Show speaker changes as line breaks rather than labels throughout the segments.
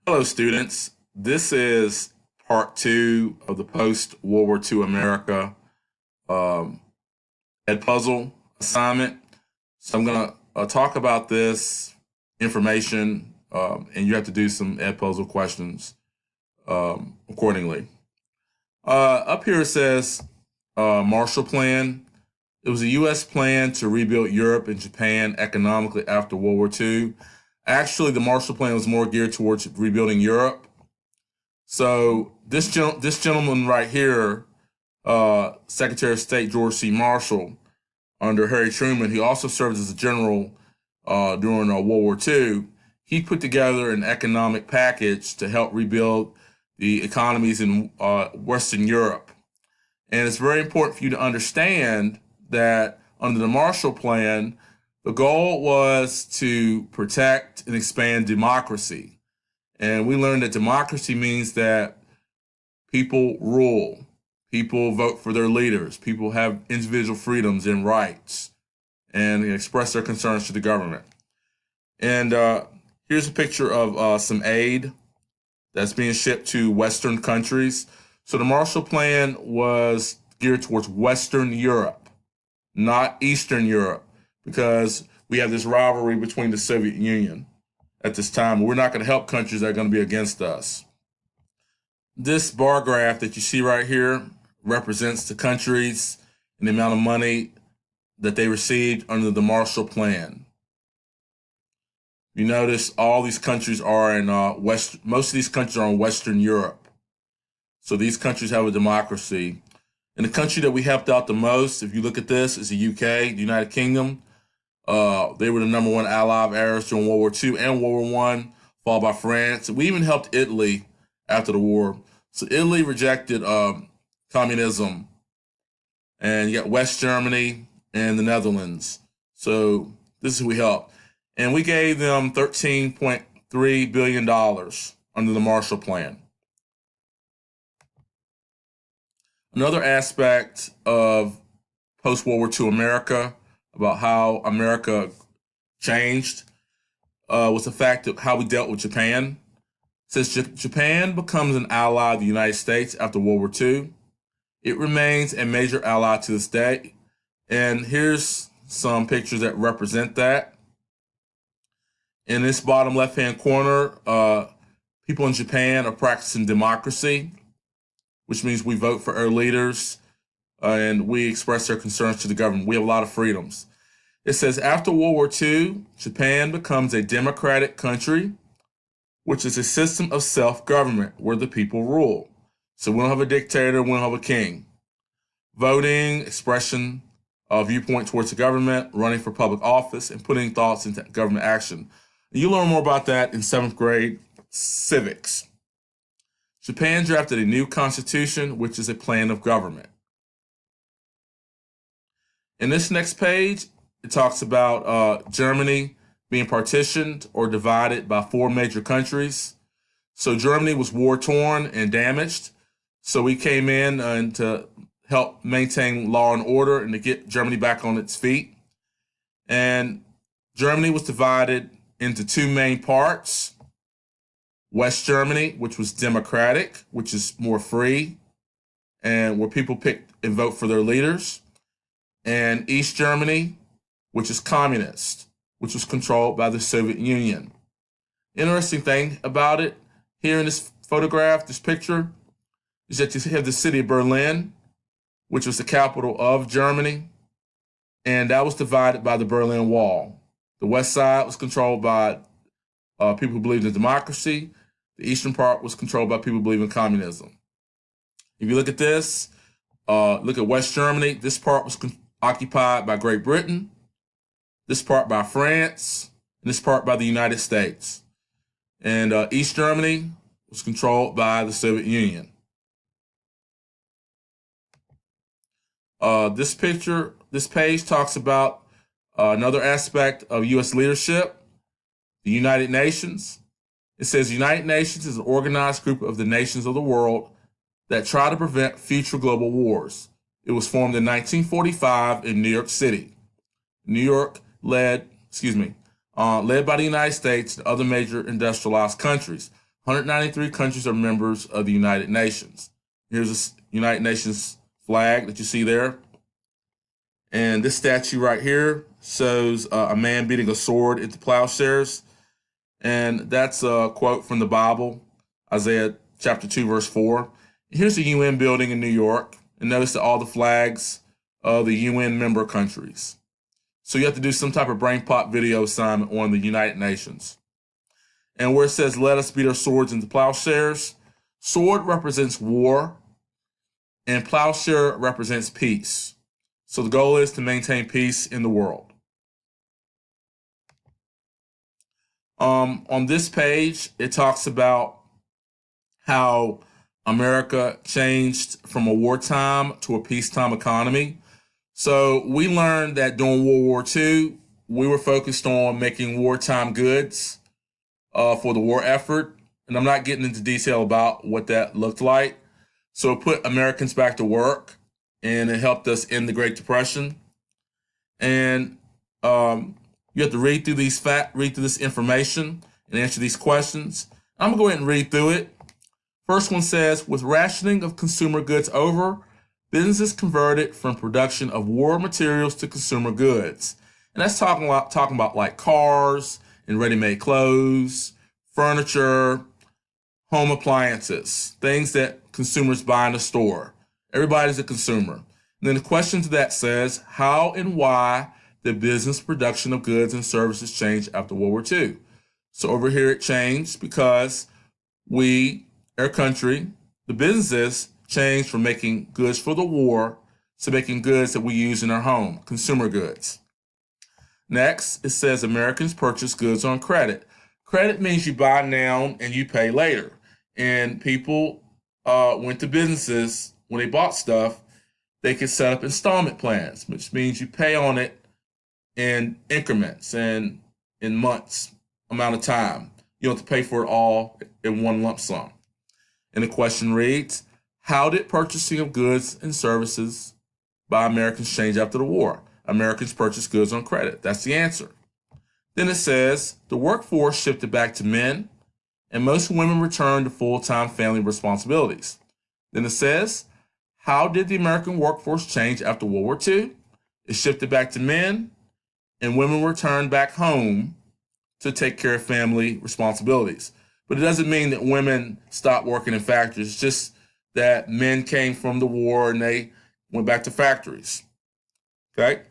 Hello, students. This is part two of the post-World War II America um, Ed Puzzle assignment. So I'm going to talk about this information, and you have to do some Ed Puzzle questions accordingly. Up here it says Marshall Plan. It was a U.S. plan to rebuild Europe and Japan economically after World War II. Actually, the Marshall Plan was more geared towards rebuilding Europe. So this gentleman right here, Secretary of State George C. Marshall, under Harry Truman, he also served as a general during World War II. He put together an economic package to help rebuild the economies in Western Europe. And it's very important for you to understand that under the Marshall Plan, the goal was to protect and expand democracy. And we learned that democracy means that people rule, people vote for their leaders, people have individual freedoms and rights, and express their concerns to the government. And here's a picture of some aid that's being shipped to Western countries. So the Marshall Plan was geared towards Western Europe, not Eastern Europe, because we have this rivalry between the Soviet Union at this time. We're not going to help countries that are going to be against us. This bar graph that you see right here represents the countries and the amount of money that they received under the Marshall Plan. You notice all these countries are in most of these countries are in Western Europe. So these countries have a democracy. And the country that we helped out the most, if you look at this, is the UK, the United Kingdom. They were the number one ally of ours during World War II and World War I, followed by France. We even helped Italy after the war. So Italy rejected communism. And you got West Germany and the Netherlands. So this is who we helped. And we gave them $13.3 billion under the Marshall Plan. Another aspect of post-World War II America, about how America changed, was the fact of how we dealt with Japan. Since Japan becomes an ally of the United States after World War II, it remains a major ally to this day. And here's some pictures that represent that. In this bottom left-hand corner, people in Japan are practicing democracy, which means we vote for our leaders and we express our concerns to the government. We have a lot of freedoms. It says after World War II, Japan becomes a democratic country, which is a system of self-government where the people rule. So we don't have a dictator, we don't have a king. Voting, expression of viewpoint towards the government, running for public office, and putting thoughts into government action. You'll learn more about that in 7th grade civics. Japan drafted a new constitution, which is a plan of government. In this next page, it talks about Germany being partitioned or divided by 4 major countries. So Germany was war-torn and damaged. So we came in to help maintain law and order and to get Germany back on its feet. And Germany was divided into 2 main parts. West Germany, which was democratic, which is more free, and where people pick and vote for their leaders. And East Germany, which is communist, which was controlled by the Soviet Union. Interesting thing about it, here in this photograph, this picture, is that you have the city of Berlin, which was the capital of Germany, and that was divided by the Berlin Wall. The west side was controlled by people who believed in democracy. The eastern part was controlled by people who believe in communism. If you look at this, look at West Germany. This part was occupied by Great Britain, this part by France, and this part by the United States. And East Germany was controlled by the Soviet Union. This page talks about another aspect of U.S. leadership, the United Nations. It says the United Nations is an organized group of the nations of the world that try to prevent future global wars. It was formed in 1945 in New York City. New York led by the United States and other major industrialized countries. 193 countries are members of the United Nations. Here's the United Nations flag that you see there. And this statue right here shows a man beating a sword into plowshares. And that's a quote from the Bible, Isaiah chapter 2, verse 4. Here's the UN building in New York. And notice that all the flags of the UN member countries. So you have to do some type of brain pop video assignment on the United Nations. And where it says, let us beat our swords into plowshares, sword represents war, and plowshare represents peace. So the goal is to maintain peace in the world. On this page, it talks about how America changed from a wartime to a peacetime economy. So we learned that during World War II, we were focused on making wartime goods for the war effort. And I'm not getting into detail about what that looked like. So it put Americans back to work, and it helped us end the Great Depression. And you have to read through this information and answer these questions. I'm gonna go ahead and read through it. First one says, with rationing of consumer goods over, businesses converted from production of war materials to consumer goods. And that's talking about like cars and ready-made clothes, furniture, home appliances, things that consumers buy in the store. Everybody's a consumer. And then the question to that says, how and why did business production of goods and services change after World War II? So over here it changed because our country, the businesses changed from making goods for the war to making goods that we use in our home, consumer goods. Next, it says Americans purchase goods on credit. Credit means you buy now and you pay later. And people went to businesses when they bought stuff, they could set up installment plans, which means you pay on it in increments and in months amount of time. You don't have to pay for it all in one lump sum. And the question reads, how did purchasing of goods and services by Americans change after the war? Americans purchased goods on credit. That's the answer. Then it says, the workforce shifted back to men, and most women returned to full-time family responsibilities. Then it says, how did the American workforce change after World War II? It shifted back to men, and women returned back home to take care of family responsibilities. But it doesn't mean that women stopped working in factories. It's just that men came from the war and they went back to factories. Okay?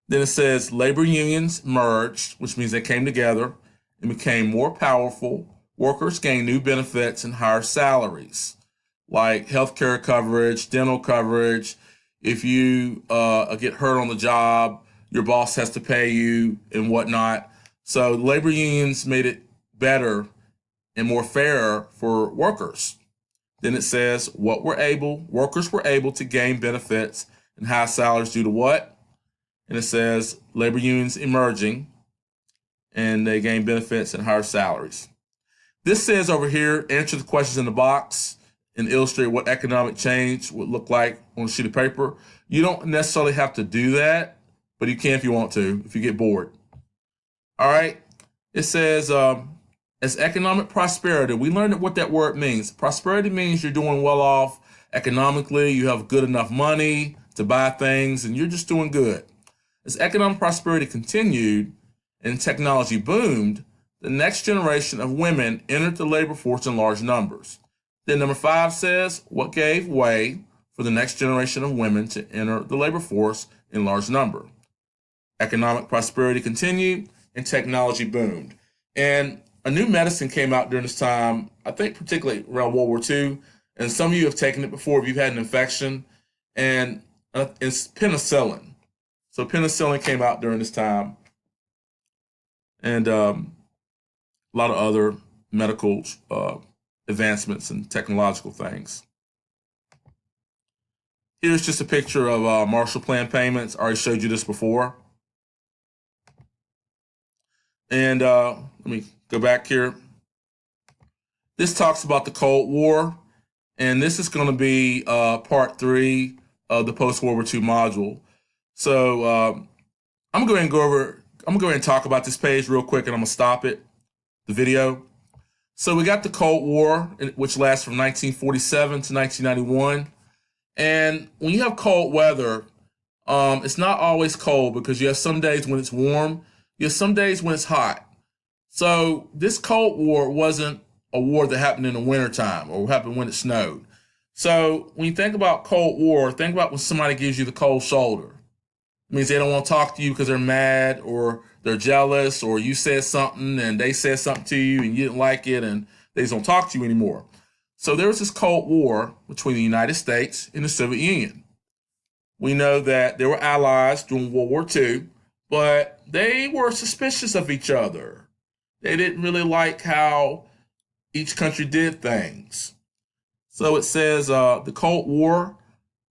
Then it says labor unions merged, which means they came together and became more powerful. Workers gained new benefits and higher salaries, like healthcare coverage, dental coverage. If you get hurt on the job, your boss has to pay you and whatnot. So labor unions made it better and more fair for workers. Then it says workers were able to gain benefits and high salaries due to what? And it says labor unions emerging, and they gain benefits and higher salaries. This says over here, answer the questions in the box and illustrate what economic change would look like on a sheet of paper. You don't necessarily have to do that, but you can if you want to, if you get bored. All right. It says, as economic prosperity, we learned what that word means. Prosperity means you're doing well off economically, you have good enough money to buy things, and you're just doing good. As economic prosperity continued and technology boomed, the next generation of women entered the labor force in large numbers. Then number 5 says, what gave way for the next generation of women to enter the labor force in large number? Economic prosperity continued and technology boomed. And a new medicine came out during this time, I think particularly around World War II, and some of you have taken it before if you've had an infection, and it's penicillin. So penicillin came out during this time, and a lot of other medical advancements and technological things. Here's just a picture of Marshall Plan payments. I already showed you this before. And let me go back here. This talks about the Cold War, and this is going to be part 3 of the post-World War II module. So I'm going to go ahead and talk about this page real quick, and I'm going to stop it, the video. So we got the Cold War, which lasts from 1947 to 1991. And when you have cold weather, it's not always cold because you have some days when it's warm, you have some days when it's hot. So this Cold War wasn't a war that happened in the wintertime or happened when it snowed. So when you think about Cold War, think about when somebody gives you the cold shoulder. It means they don't want to talk to you because they're mad or they're jealous or you said something and they said something to you and you didn't like it and they just don't talk to you anymore. So there was this Cold War between the United States and the Soviet Union. We know that they were allies during World War II, but they were suspicious of each other. They didn't really like how each country did things. So it says the Cold War,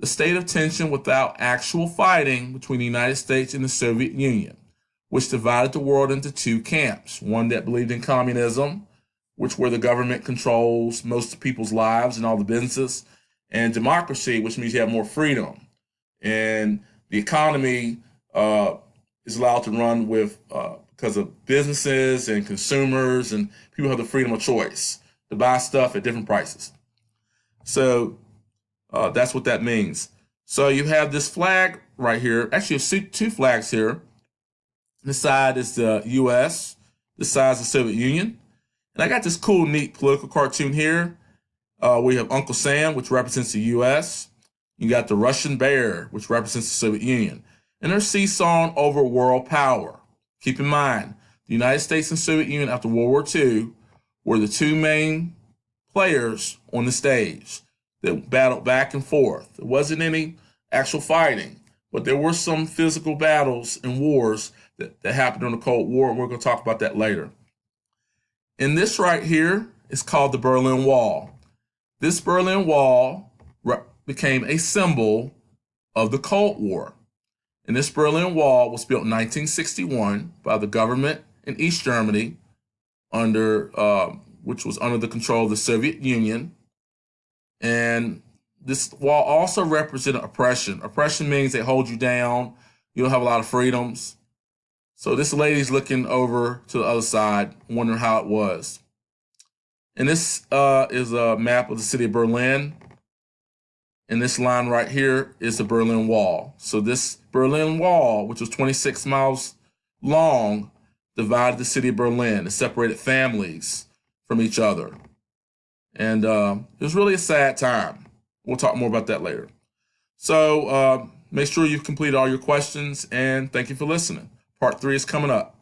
the state of tension without actual fighting between the United States and the Soviet Union, which divided the world into two camps, one that believed in communism, which where the government controls most of people's lives and all the businesses, and democracy, which means you have more freedom. And the economy is allowed to run with because of businesses and consumers and people have the freedom of choice to buy stuff at different prices. So that's what that means. So you have this flag right here. Actually, you have two flags here. This side is the U.S. This side is the Soviet Union. And I got this cool, neat political cartoon here. We have Uncle Sam, which represents the U.S. You got the Russian bear, which represents the Soviet Union. And they're seesawing over world power. Keep in mind, the United States and Soviet Union after World War II were the two main players on the stage that battled back and forth. There wasn't any actual fighting, but there were some physical battles and wars that happened during the Cold War, and we're going to talk about that later. And this right here is called the Berlin Wall. This Berlin Wall became a symbol of the Cold War. And this Berlin Wall was built in 1961 by the government in East Germany, which was under the control of the Soviet Union. And this wall also represented oppression. Oppression means they hold you down. You don't have a lot of freedoms. So this lady's looking over to the other side, wondering how it was. And this is a map of the city of Berlin. And this line right here is the Berlin Wall. So this Berlin Wall, which was 26 miles long, divided the city of Berlin. It separated families from each other. And it was really a sad time. We'll talk more about that later. So make sure you've completed all your questions, and thank you for listening. Part 3 is coming up.